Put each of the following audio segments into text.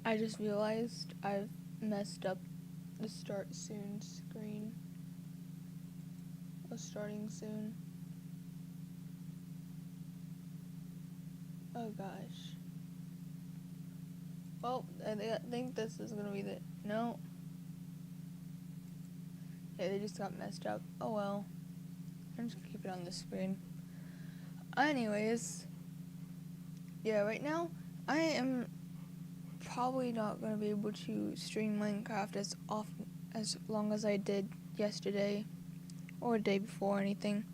I just realized I've messed up the start soon screen. Starting soon. Oh gosh. Well, I think this is gonna be the... No. Yeah, they just got messed up. Oh well. I'm just gonna keep it on the screen. Anyways. Yeah, right now, I am probably not gonna be able to stream Minecraft as long as I did yesterday. Or the day before or anything.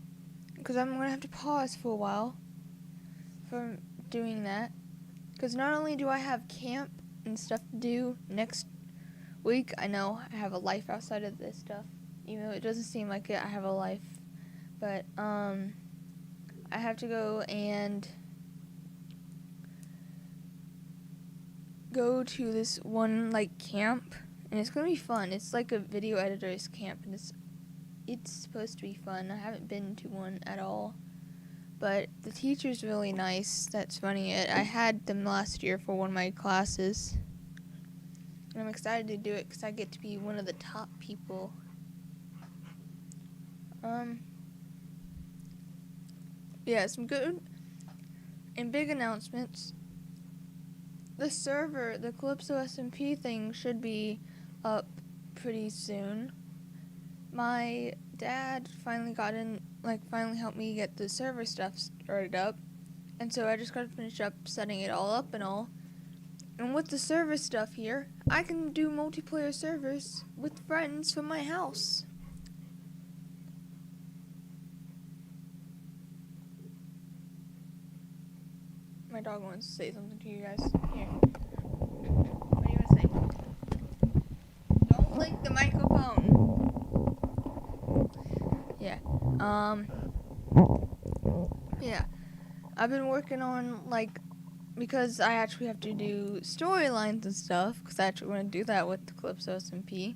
Because I'm gonna have to pause for a while from doing that. Because not only do I have camp and stuff to do next week, I know I have a life outside of this stuff. Even though it doesn't seem like it, I have a life. But, I have to go to this one, like, camp. And it's gonna be fun. It's like a video editor's camp. And it's supposed to be fun. I haven't been to one at all. But the teacher's really nice. That's funny. I had them last year for one of my classes. And I'm excited to do it because I get to be one of the top people. Yeah, some good and big announcements. The server, the Calypso SMP thing, should be up pretty soon. My dad finally finally helped me get the server stuff started up. And so I just got to finish up setting it all up and all. And with the server stuff here, I can do multiplayer servers with friends from my house. My dog wants to say something to you guys. Here. What do you want to say? Don't lick the microphone. Yeah. Yeah. I've been working on, because I actually have to do storylines and stuff, because I actually want to do that with the Calypso SMP.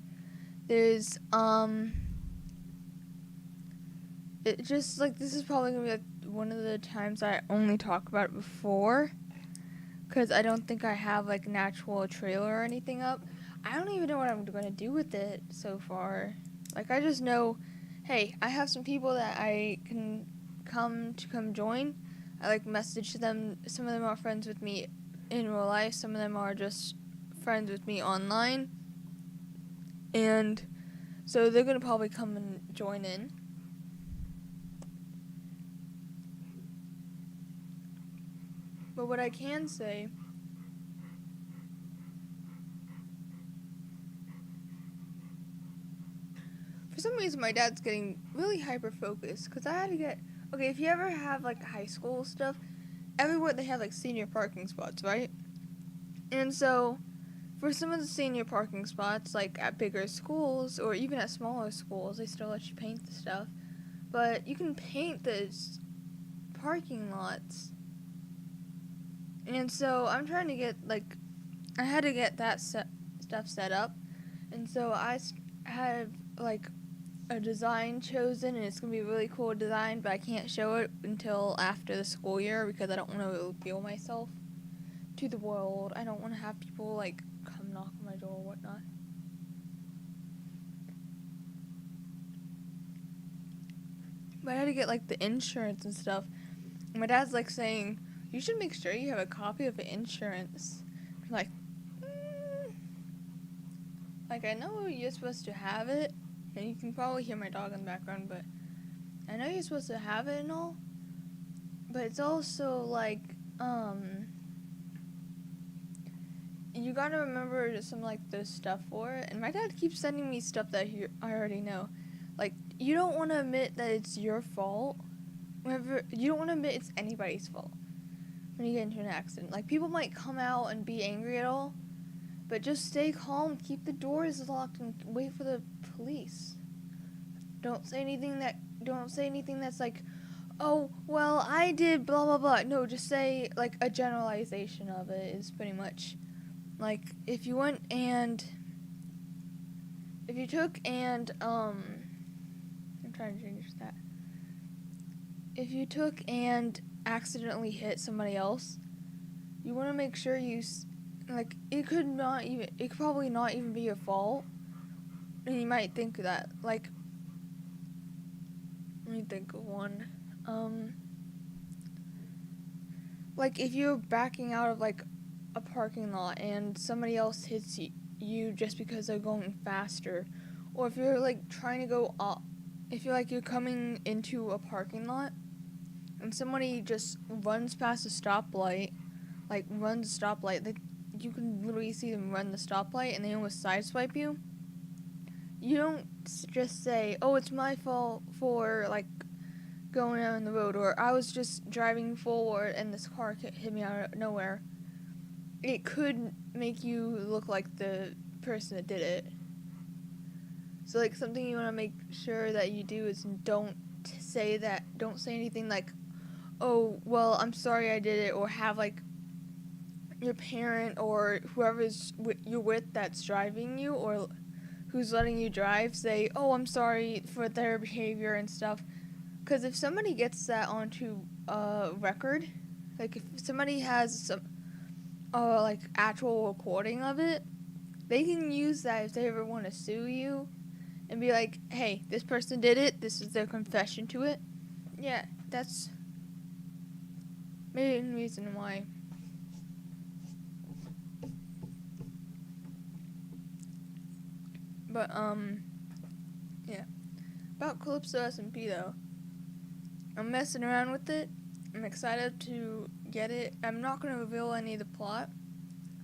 There's, it just, this is probably going to be, one of the times I only talk about it before, because I don't think I have, an actual trailer or anything up. I don't even know what I'm going to do with it so far. I just know, hey, I have some people that I can come join. I message them. Some of them are friends with me in real life. Some of them are just friends with me online. And so they're going to probably come and join in. But what I can say, for some reason my dad's getting really hyper-focused, because I had to get, okay, if you ever have high school stuff, everywhere they have senior parking spots, right? And so for some of the senior parking spots, at bigger schools or even at smaller schools, they still let you paint the stuff. But you can paint those parking lots. And so I'm trying to get, I had to get that stuff set up. And so I have, a design chosen, and it's going to be a really cool design, but I can't show it until after the school year because I don't want to reveal myself to the world. I don't want to have people, come knock on my door or whatnot. But I had to get, the insurance and stuff. And my dad's, saying, you should make sure you have a copy of the insurance. I'm I know you're supposed to have it, and you can probably hear my dog in the background, but I know you're supposed to have it and all, but it's also, you gotta remember some, the stuff for it, and my dad keeps sending me stuff that I already know. You don't want to admit that it's your fault. You don't want to admit it's anybody's fault when you get into an accident. People might come out and be angry at all, but just stay calm, keep the doors locked, and wait for the police. Don't say anything that's oh, well, I did blah, blah, blah. No, just say, a generalization of it is pretty much, if you went and, if you took and, I'm trying to change that. If you took and accidentally hit somebody else, you want to make sure you like it could probably not even be your fault, and you might think that, like, let me think of one. Like if you're backing out of like a parking lot and somebody else hits you just because they're going faster, or if you're like trying to go up, if you're coming into a parking lot and somebody just runs past a stoplight, like you can literally see them run the stoplight and they almost sideswipe you. You don't just say, "Oh, it's my fault for like going out on the road," or "I was just driving forward and this car hit me out of nowhere." It could make you look like the person that did it. So like something you want to make sure that you do is don't say anything like, "Oh, well, I'm sorry I did it," or have like your parent or whoever's you're with that's driving you or who's letting you drive say, "Oh, I'm sorry for their behavior and stuff." Because if somebody gets that onto record, like if somebody has some like actual recording of it, they can use that if they ever want to sue you and be like, "Hey, this person did it. This is their confession to it." Yeah, that's main reason why. But yeah. About Calypso SMP though, I'm messing around with it. I'm excited to get it. I'm not going to reveal any of the plot,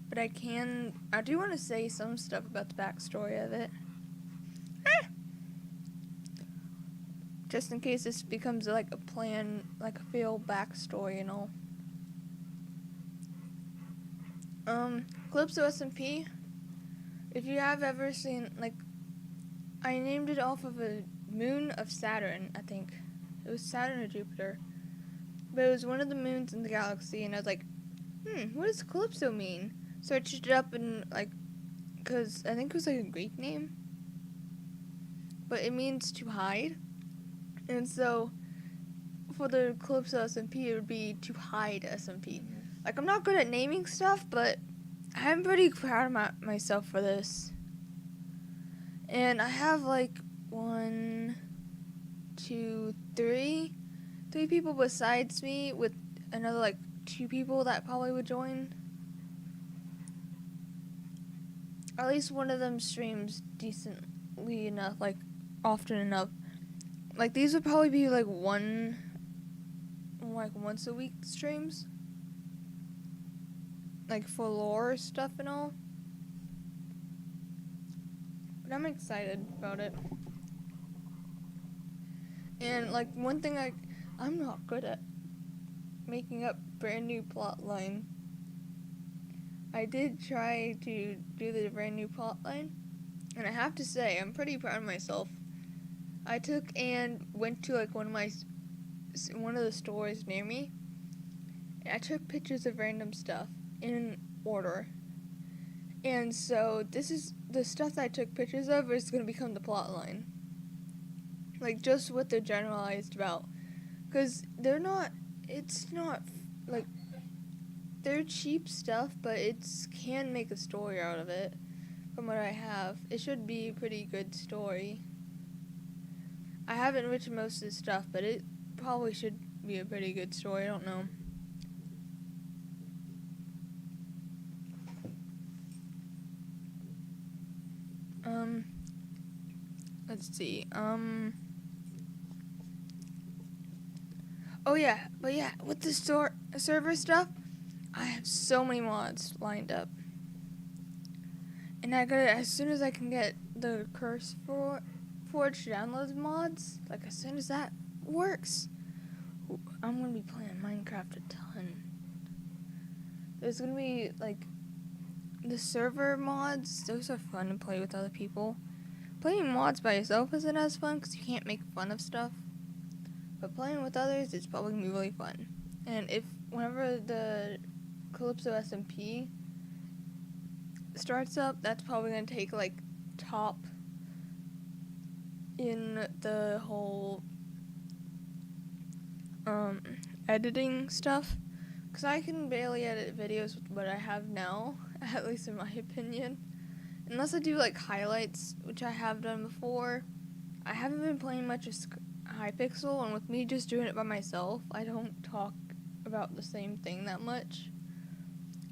but I do want to say some stuff about the backstory of it. Just in case this becomes like a plan, like a failed backstory and all. Calypso SMP, if you have ever seen, like, I named it off of a moon of Saturn, I think. It was Saturn or Jupiter. But it was one of the moons in the galaxy, and I was like, what does Calypso mean? Searched it up and, like, because I think it was, like, a Greek name. But it means to hide. And so, for the Calypso SMP, it would be to hide SMP. Like, I'm not good at naming stuff, but I'm pretty proud of myself for this. And I have, like, 1, 2, 3 people besides me with another, like, 2 people that probably would join. At least one of them streams decently enough, like, often enough. Like, these would probably be, like, once a week streams. Like, for lore stuff and all. But I'm excited about it. And, like, one thing I'm not good at making up brand new plot line. I did try to do the brand new plot line, and I have to say, I'm pretty proud of myself. I took and went to, like, one of the stores near me, and I took pictures of random stuff in order. And so this is the stuff that I took pictures of is going to become the plot line. Like, just what they're generalized about. Because it's not, like, they're cheap stuff, but it can make a story out of it. From what I have, it should be a pretty good story. I haven't written most of the stuff, but it probably should be a pretty good story. I don't know. Let's see. Oh yeah, but yeah, with the server stuff, I have so many mods lined up. And I gotta, as soon as I can get the Curse Forge download mods, like as soon as that works, I'm gonna be playing Minecraft a ton. There's gonna be, like, the server mods, those are fun to play with other people. Playing mods by yourself isn't as fun because you can't make fun of stuff. But playing with others is probably going to be really fun. And whenever the Calypso SMP starts up, that's probably going to take, like, top in the whole editing stuff. Because I can barely edit videos with what I have now. at least in my opinion. Unless I do like highlights, which I have done before. I haven't been playing much of Hypixel, and with me just doing it by myself, I don't talk about the same thing that much.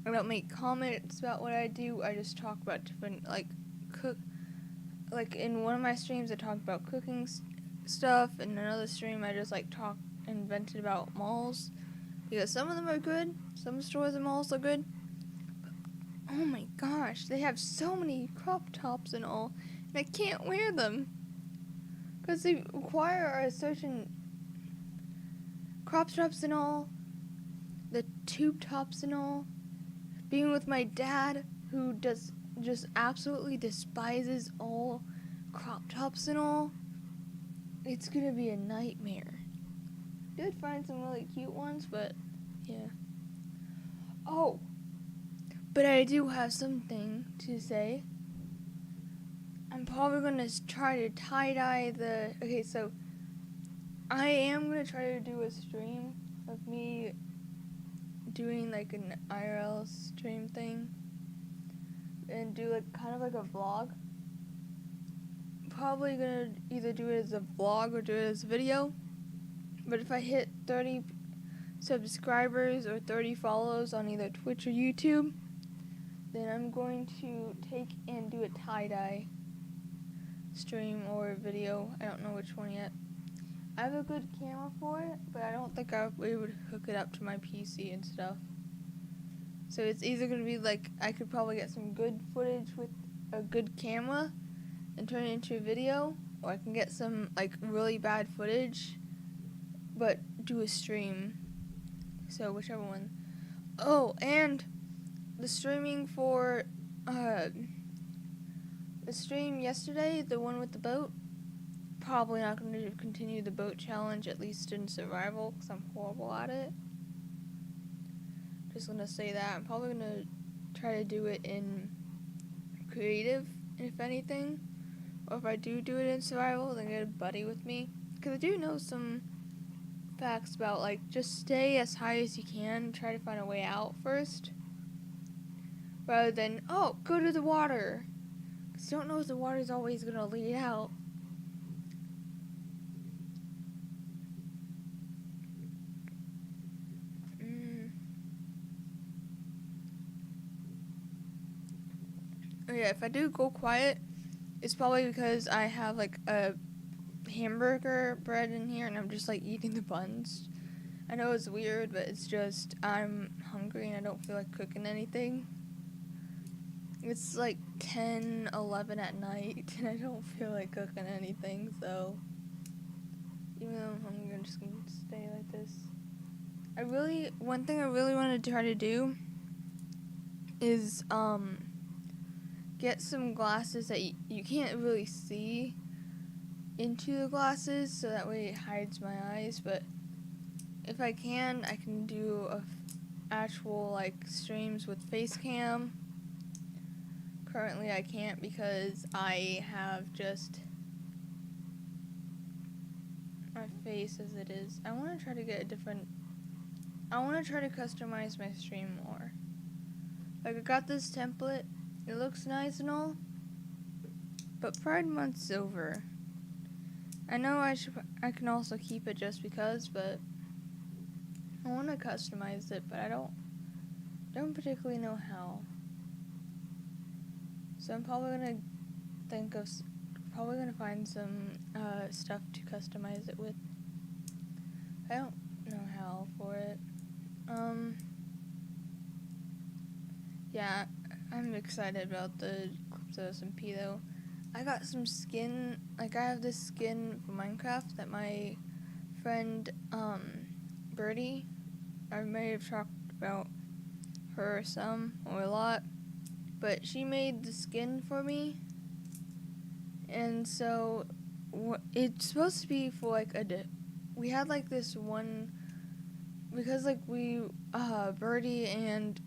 I don't make comments about what I do. I just talk about different like in one of my streams I talked about cooking stuff, and another stream I just like talk and vented about malls, because some of them are good, some stores and malls are good. Oh my gosh, they have so many crop tops and all, and I can't wear them because they require a certain crop tops and all, the tube tops and all. Being with my dad, who does just absolutely despises all crop tops and all, it's gonna be a nightmare. Did find some really cute ones, but yeah. Oh, but I do have something to say. I'm probably gonna try to tie-dye the... Okay, so I am gonna try to do a stream of me doing like an IRL stream thing and do like kind of like a vlog. Probably gonna either do it as a vlog or do it as a video. But if I hit 30 subscribers or 30 follows on either Twitch or YouTube, then I'm going to take and do a tie-dye stream or video. I don't know which one yet. I have a good camera for it, but I don't think we would hook it up to my PC and stuff. So it's either going to be like, I could probably get some good footage with a good camera and turn it into a video, or I can get some like really bad footage, but do a stream. So whichever one. Oh, and the streaming for, the stream yesterday, the one with the boat, probably not going to continue the boat challenge, at least in survival, because I'm horrible at it. Just going to say that. I'm probably going to try to do it in creative, if anything. Or if I do it in survival, then get a buddy with me. Because I do know some facts about, like, just stay as high as you can and try to find a way out first. Rather than, oh, go to the water. Because you don't know if the water's always going to lead out. Oh yeah, if I do go quiet, it's probably because I have like a hamburger bread in here and I'm just like eating the buns. I know it's weird, but it's just I'm hungry and I don't feel like cooking anything. It's like 10, 11 at night and I don't feel like cooking anything, so even though I'm hungry, I'm just gonna stay like this. One thing I really want to try to do is get some glasses that you can't really see into the glasses, so that way it hides my eyes. But if I can do actual like streams with face cam. Currently I can't because I have just my face as it is. I want to try to customize my stream more. Like, I got this template. It looks nice and all, but Pride Month's over. I know I can also keep it just because, but I want to customize it, but I don't particularly know how. So I'm probably gonna find some stuff to customize it with. I don't know how for it. Yeah, I'm excited about the Calypso SMP though. I got some skin, like I have this skin for Minecraft that my friend, Birdie, I may have talked about her some or a lot, but she made the skin for me, and so it's supposed to be for like we had like this one, because like Birdie and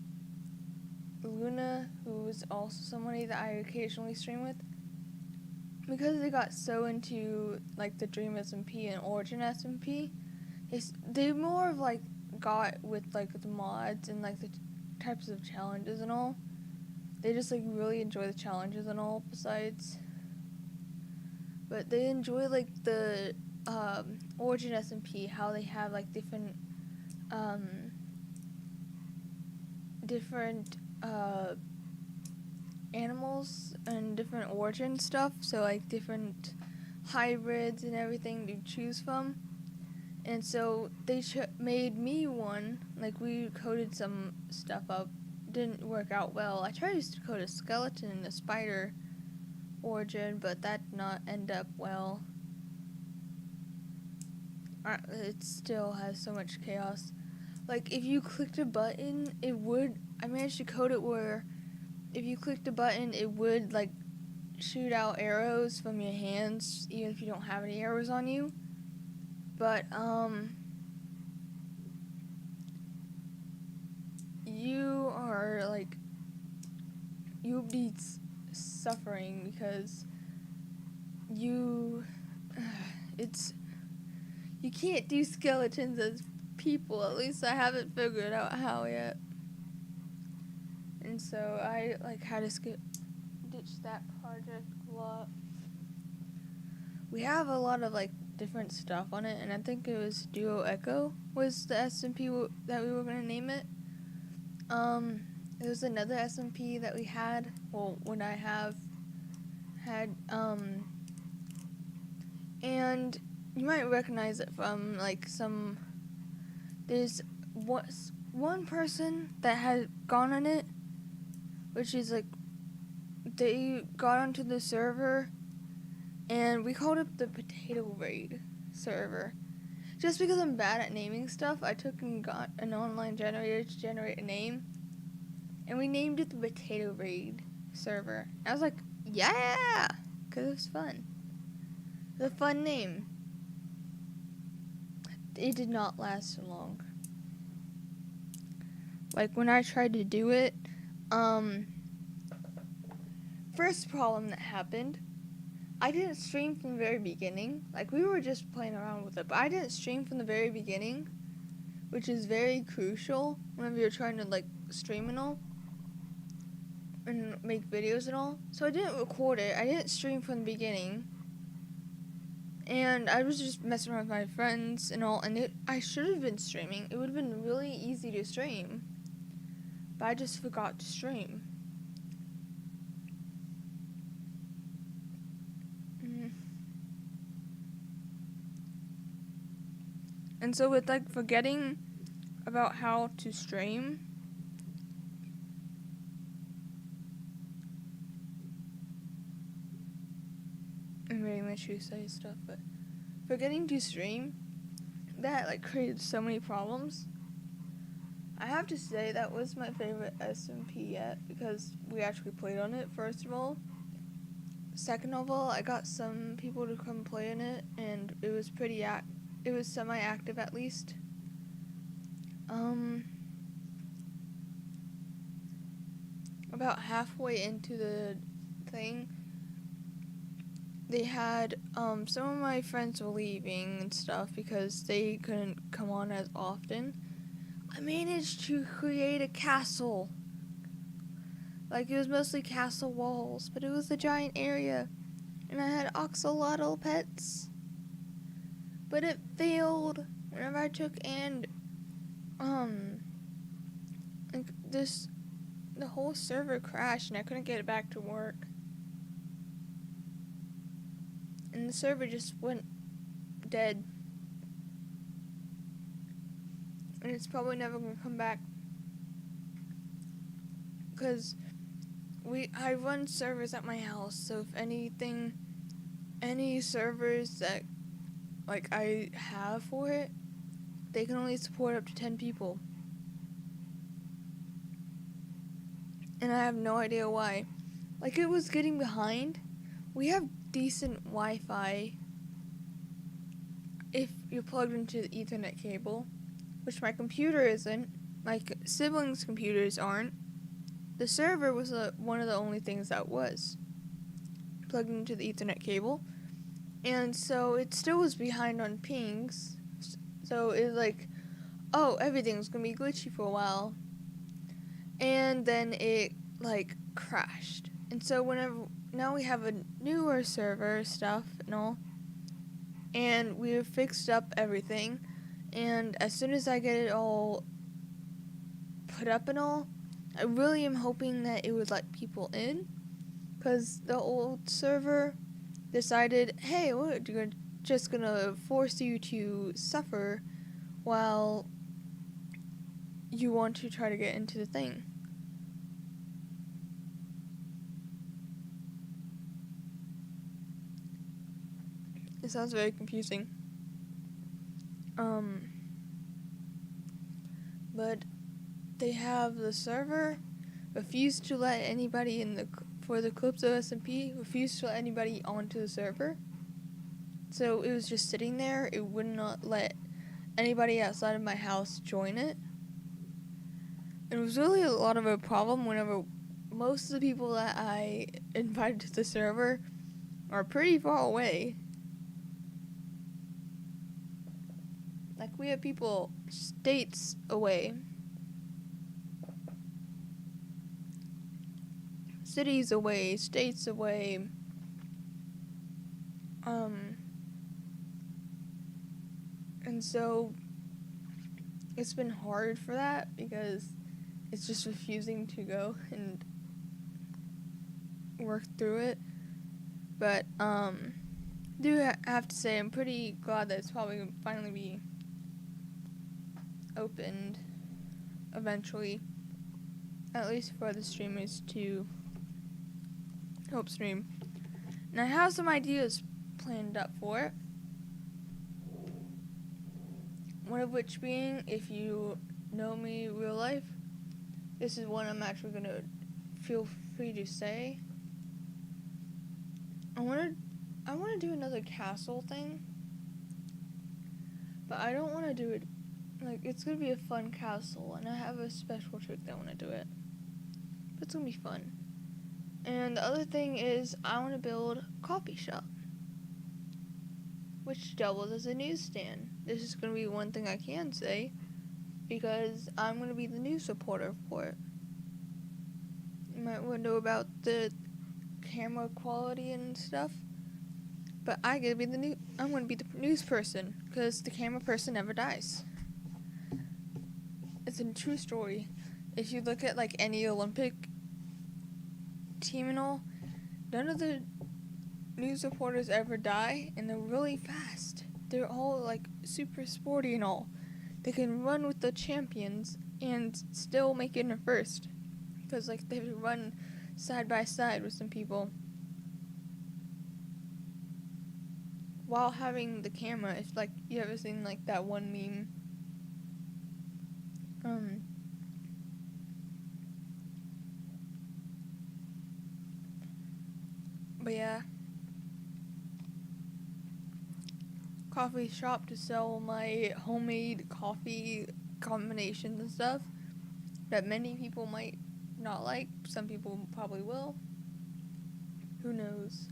Luna, who is also somebody that I occasionally stream with, because they got so into like the Dream SMP and Origin SMP, they more of like got with like the mods and like the types of challenges and all. they just like really enjoy the challenges and all besides. But they enjoy like the Origin SMP, how they have like different animals and different origin stuff, so like different hybrids and everything to choose from. And so they made me one. Like, we coded some stuff up, didn't work out well. I tried to code a skeleton and a spider origin, but that did not end up well. It still has so much chaos. Like, if you clicked a button, I managed to code it where if you clicked a button, it would like shoot out arrows from your hands, even if you don't have any arrows on you. But you'll be suffering because you can't do skeletons as people. At least I haven't figured out how yet. And so I had to ditch that project a lot. We have a lot of different stuff on it, and I think it was Duo Echo was the SMP that we were gonna name it. There was another SMP that we had. Well, when I had and you might recognize it from there's one person that had gone on it, which is they got onto the server, and we called it the Potato Raid server. Just because I'm bad at naming stuff, I took and got an online generator to generate a name, and we named it the Potato Raid server. I was like, yeah, because it was fun. It was a fun name. It did not last so long. When I tried to do it, first problem that happened, I didn't stream from the very beginning. We were just playing around with it, but I didn't stream from the very beginning, which is very crucial whenever you're trying to stream and all, and make videos and all. So I didn't record it. I didn't stream from the beginning, and I was just messing around with my friends and all. And I should have been streaming. It would have been really easy to stream, but I just forgot to stream. And so with forgetting about how to stream, I'm ready my shoe size stuff, but forgetting to stream, that created so many problems. I have to say that was my favorite SMP yet, because we actually played on it, first of all. Second of all, I got some people to come play in it, and it was it was semi-active at least. About halfway into the thing, they had some of my friends were leaving and stuff because they couldn't come on as often. I managed to create a castle. It was mostly castle walls, but it was a giant area, and I had axolotl pets. But it failed whenever I took and the whole server crashed and I couldn't get it back to work. And the server just went dead. And it's probably never gonna come back. Because I run servers at my house, so if any servers that I have for it, they can only support up to 10 people. And I have no idea why. It was getting behind. We have decent Wi-Fi if you're plugged into the Ethernet cable, which my computer isn't. My siblings' computers aren't. The server was one of the only things that was plugged into the Ethernet cable. And so it still was behind on pings. So it was everything's gonna be glitchy for a while. And then it crashed. And so now we have a newer server stuff and all, and we've fixed up everything, and as soon as I get it all put up and all, I really am hoping that it would let people in, because the old server decided, hey, we're just gonna force you to suffer while you want to try to get into the thing. It sounds very confusing. But they have the server refused to let anybody for the clips of SMP, refused to let anybody onto the server. So it was just sitting there. It would not let anybody outside of my house join it. It was really a lot of a problem whenever most of the people that I invited to the server are pretty far away. Like, we have people states away. Cities away, states away. And so it's been hard for that because it's just refusing to go and work through it. But do have to say I'm pretty glad that it's probably going to finally be opened eventually, at least for the streamers to help stream. And I have some ideas planned up for it. One of which being, if you know me real life, this is one I'm actually going to feel free to say. I want to do another castle thing, but I don't want to do it, like, it's going to be a fun castle, and I have a special trick that I want to do it. But it's going to be fun. And the other thing is, I want to build a coffee shop, which doubles as a newsstand. This is going to be one thing I can say, because I'm going to be the news reporter for it. You might want to know about the camera quality and stuff, but I'm going to be the news person, because the camera person never dies. It's a true story. If you look at, like, any Olympic team and all, none of the news reporters ever die, and they're really fast. They're all, like, super sporty and all. They can run with the champions and still make it in first, because, like, they run side by side with some people while having the camera. If, like, you ever seen, like, that one meme, but yeah, coffee shop to sell my homemade coffee combinations and stuff that many people might not like. Some people probably will. Who knows?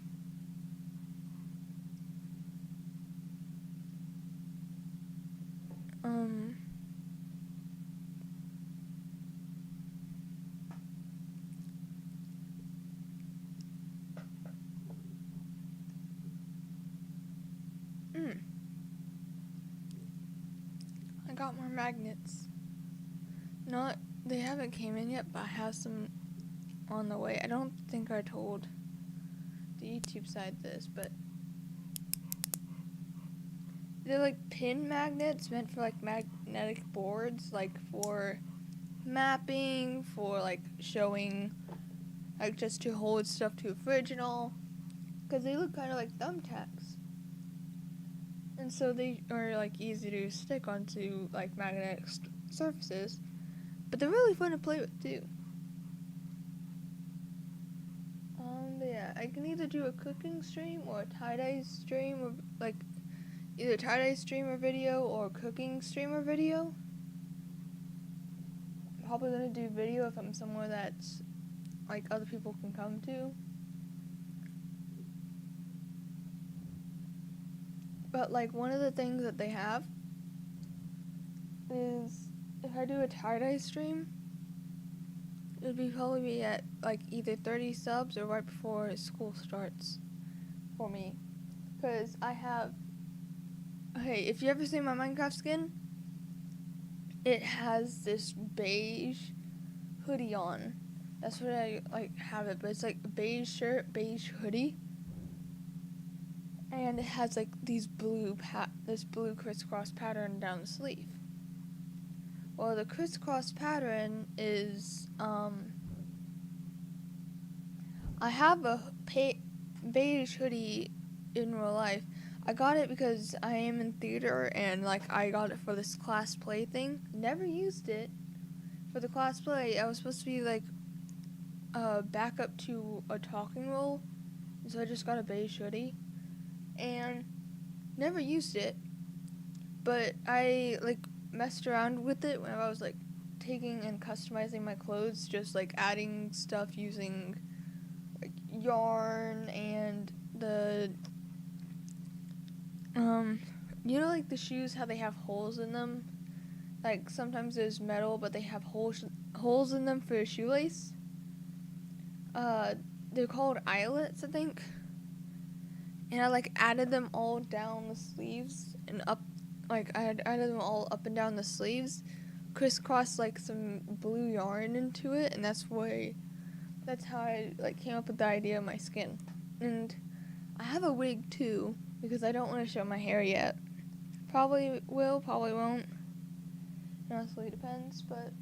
I got more magnets. They haven't came in yet, but I have some on the way. I don't think I told the YouTube side this, but they're like pin magnets meant for like magnetic boards, like for mapping, for like showing, like just to hold stuff to a fridge and all, because they look kind of like thumbtacks. And so they are like easy to stick onto like magnetic surfaces, but they're really fun to play with too. But yeah, I can either do a cooking stream or a tie-dye stream, or like either tie-dye stream or video or cooking stream or video. I'm probably gonna do video if I'm somewhere that's like other people can come to. But like one of the things that they have is if I do a tie-dye stream, it would be probably be at like either 30 subs or right before school starts for me. Because I have, hey, if you ever seen my Minecraft skin, it has this beige hoodie on. That's what I like have it, but it's like a beige shirt, beige hoodie. And it has like these this blue crisscross pattern down the sleeve. Well, the crisscross pattern is, I have a beige hoodie in real life. I got it because I am in theater and like I got it for this class play thing. Never used it for the class play. I was supposed to be like backup to a talking role, so I just got a beige hoodie and never used it. But I like messed around with it when I was like taking and customizing my clothes, just like adding stuff using like yarn and the like the shoes, how they have holes in them. Like sometimes there's metal, but they have holes in them for a shoelace. They're called eyelets, I think. And I like added them all down the sleeves and up. Like I had added them all up and down the sleeves, crisscrossed like some blue yarn into it, and that's how I like came up with the idea of my skin. And I have a wig too because I don't want to show my hair yet. Probably will, probably won't. It honestly depends, but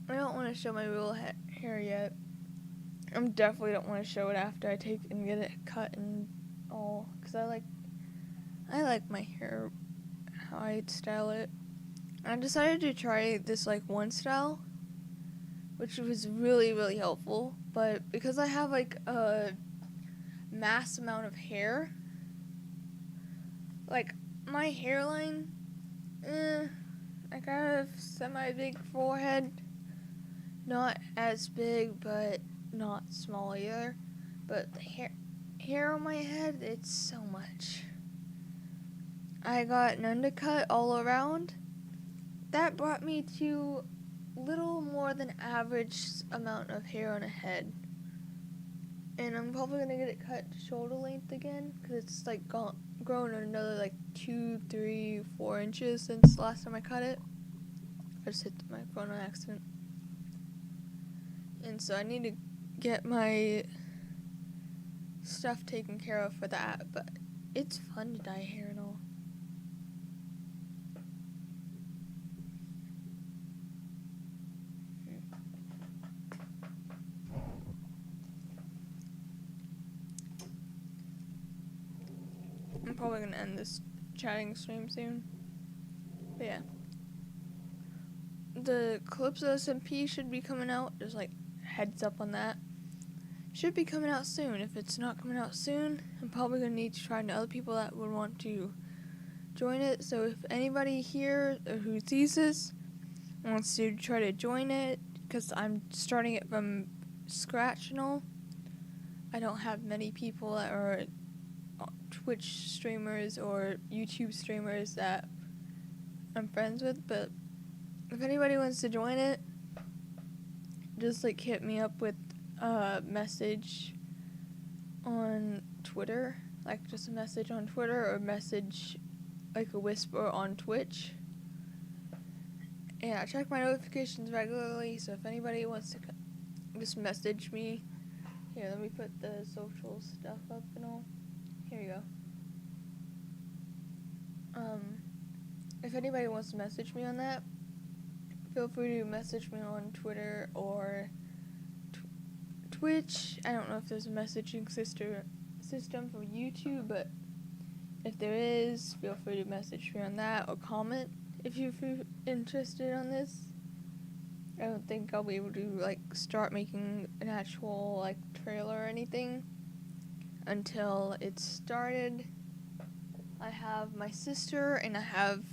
I don't want to show my real hair yet. I definitely don't want to show it after I take and get it cut and all, because I like my hair, how I style it. I decided to try this like one style, which was really, really helpful, but because I have like a mass amount of hair, like my hairline, I got a semi-big forehead, not as big, but not small either, but the hair on my head, it's so much. I got an undercut all around. That brought me to little more than average amount of hair on a head. And I'm probably gonna get it cut to shoulder length again, because it's like grown another like 2, 3, 4 inches since the last time I cut it. I just hit the microphone on accident. And so I need to get my stuff taken care of for that, but it's fun to dye hair and all. I'm probably gonna end this chatting stream soon. But yeah. The Calypso SMP should be coming out, just like heads up on that. Should be coming out soon. If it's not coming out soon, I'm probably gonna need to try to other people that would want to join it. So if anybody here who sees this wants to try to join it, because I'm starting it from scratch and all, I don't have many people that are Twitch streamers or YouTube streamers that I'm friends with, but if anybody wants to join it, just like hit me up with a message on Twitter, like just a message on Twitter, or message like a whisper on Twitch. And I check my notifications regularly, so if anybody wants to just message me. Here, let me put the social stuff up and all. Here you go. If anybody wants to message me on that, feel free to message me on Twitter or Twitch. I don't know if there's a messaging system for YouTube, but if there is, feel free to message me on that or comment if you're interested on this. I don't think I'll be able to like start making an actual like trailer or anything until it's started. I have my sister and I have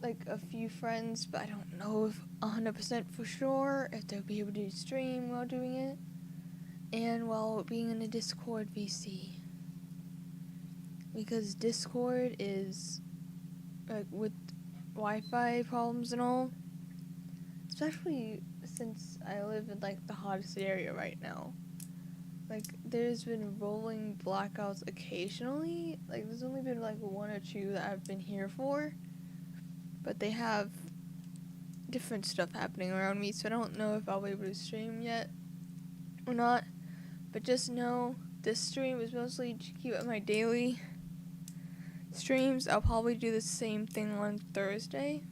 like a few friends, but I don't know if 100% for sure if they'll be able to stream while doing it and while being in a Discord VC, because Discord is like with Wi-Fi problems and all, especially since I live in like the hottest area right now. Like there's been rolling blackouts occasionally. Like there's only been like one or two that I've been here for, but they have different stuff happening around me, so I don't know if I'll be able to stream yet or not. But just know this stream is mostly to keep up my daily streams. I'll probably do the same thing on Thursday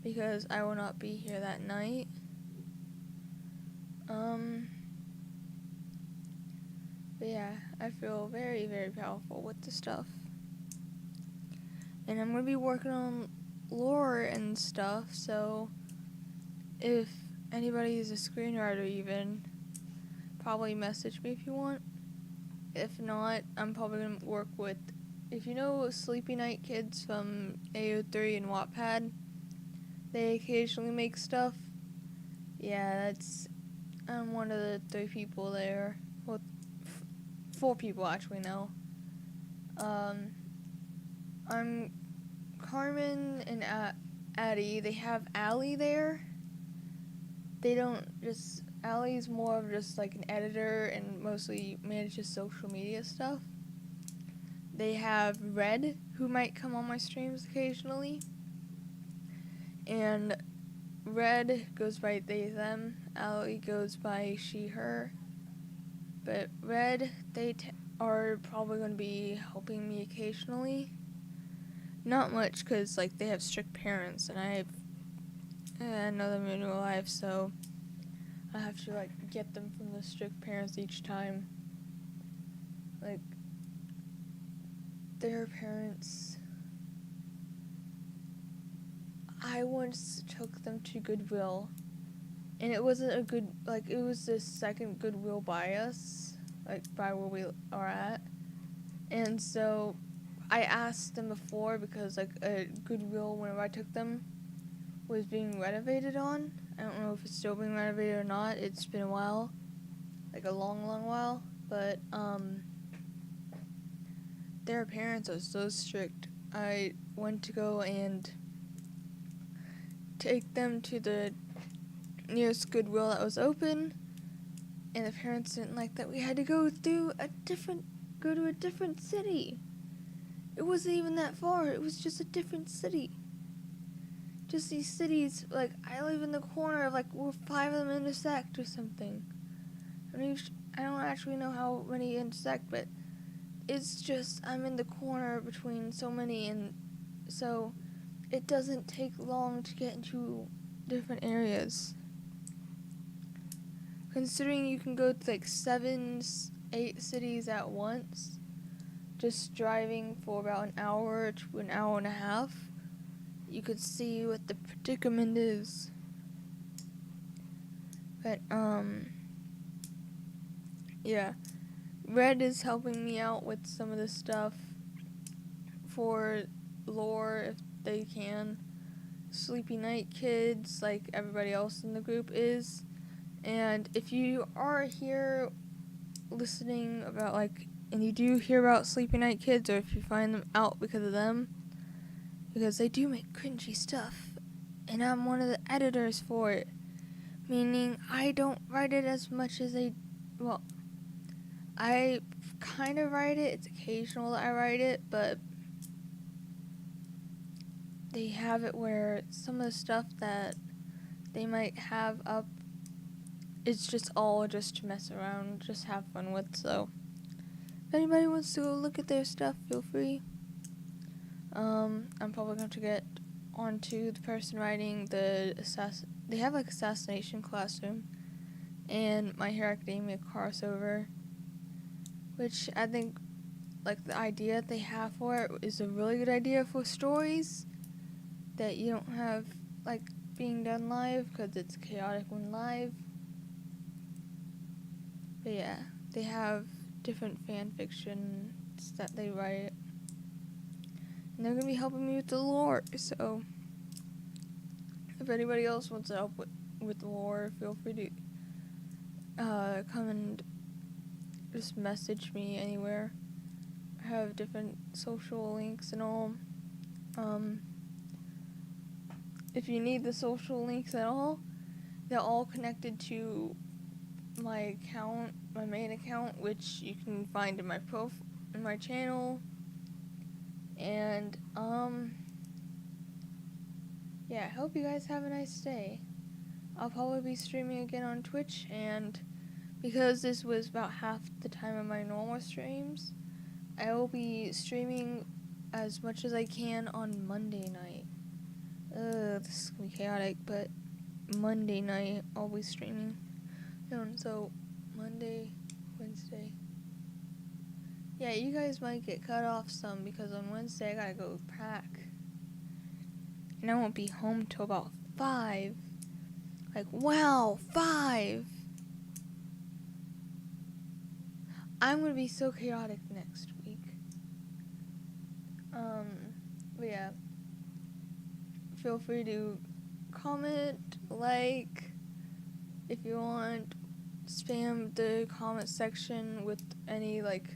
because I will not be here that night. But yeah, I feel very, very powerful with the stuff. And I'm going to be working on lore and stuff, so if anybody is a screenwriter even, probably message me if you want. If not, I'm probably going to work with, if you know Sleepy Night Kids from AO3 and Wattpad, they occasionally make stuff. Yeah, I'm one of the 3 people there. Well, 4 people actually now. I'm Carmen and Addie. They have Allie there. They don't just... Allie's more of just like an editor and mostly manages social media stuff. They have Red, who might come on my streams occasionally. And Red goes by they, them. Allie goes by she, her. But Red, they are probably going to be helping me occasionally. Not much, because like they have strict parents, and I have another in real life, so I have to like get them from the strict parents each time. Like their parents, I once took them to Goodwill, and it wasn't a good, like it was the second Goodwill by us, like by where we are at. And so I asked them before because like a Goodwill, whenever I took them, was being renovated on. I don't know if it's still being renovated or not. It's been a while, like a long, long while. But their parents are so strict. I went to go and take them to the nearest Goodwill that was open, and the parents didn't like that we had to go to a different city. It wasn't even that far. It was just a different city. Just these cities, like, I live in the corner of, like, where 5 of them intersect or something. I mean, I don't actually know how many intersect, but it's just, I'm in the corner between so many, and so it doesn't take long to get into different areas. Considering you can go to, like, 7, 8 cities at once, just driving for about an hour to an hour and a half, you could see what the predicament is. But, yeah. Red is helping me out with some of the stuff for lore, if they can. Sleepy Night Kids, like everybody else in the group is. And if you are here listening about, like, and you do hear about Sleepy Night Kids, or if you find them out because of them, because they do make cringy stuff, and I'm one of the editors for it, meaning I don't write it as much as I kind of write it. It's occasional that I write it, but they have it where some of the stuff that they might have up, it's just all just to mess around, just have fun with. So if anybody wants to go look at their stuff, feel free. I'm probably going to get onto the person writing they have like Assassination Classroom and My Hero Academia crossover, which I think like the idea they have for it is a really good idea for stories that you don't have like being done live, because it's chaotic when live. But yeah, they have different fan fictions that they write, and they're going to be helping me with the lore, so if anybody else wants to help with the lore, feel free to come and just message me anywhere. I have different social links and all. if you need the social links at all, they're all connected to my account, my main account, which you can find in my channel. And yeah, I hope you guys have a nice day. I'll probably be streaming again on Twitch, and because this was about half the time of my normal streams, I will be streaming as much as I can on Monday night. This is gonna be chaotic, but Monday night I'll be streaming. So Monday, Wednesday. Yeah, you guys might get cut off some because on Wednesday I gotta go pack. And I won't be home till about 5. Like, wow, 5! I'm gonna be so chaotic next week. But yeah. Feel free to comment, like, if you want. Spam the comment section with any of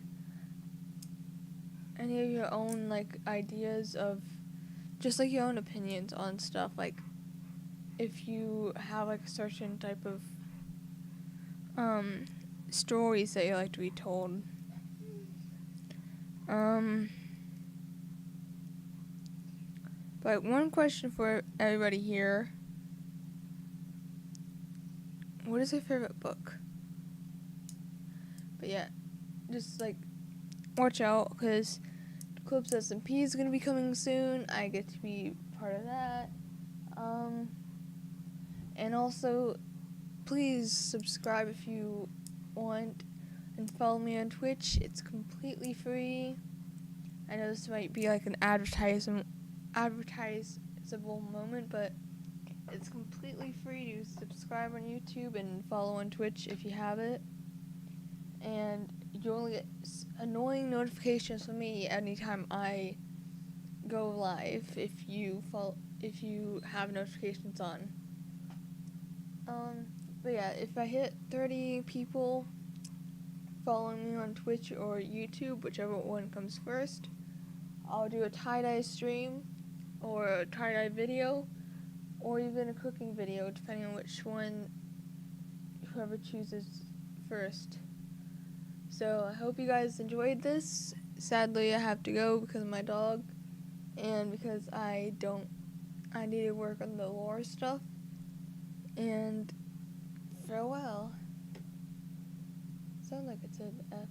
your own, ideas of, just, your own opinions on stuff. Like, if you have, a certain type of, stories that you like to be told. But one question for everybody here. What is your favorite book? But yeah, just, watch out, because Clips SMP is going to be coming soon. I get to be part of that. And also, please subscribe if you want, and follow me on Twitch. It's completely free. I know this might be an advertisable moment, but it's completely free to subscribe on YouTube and follow on Twitch if you have it. And you only get annoying notifications from me anytime I go live if you have notifications on. But yeah, if I hit 30 people following me on Twitch or YouTube, whichever one comes first, I'll do a tie-dye stream or a tie-dye video or even a cooking video, depending on which one whoever chooses first. So I hope you guys enjoyed this. Sadly, I have to go because of my dog and because I need to work on the lore stuff. And farewell. Sounds like it said F.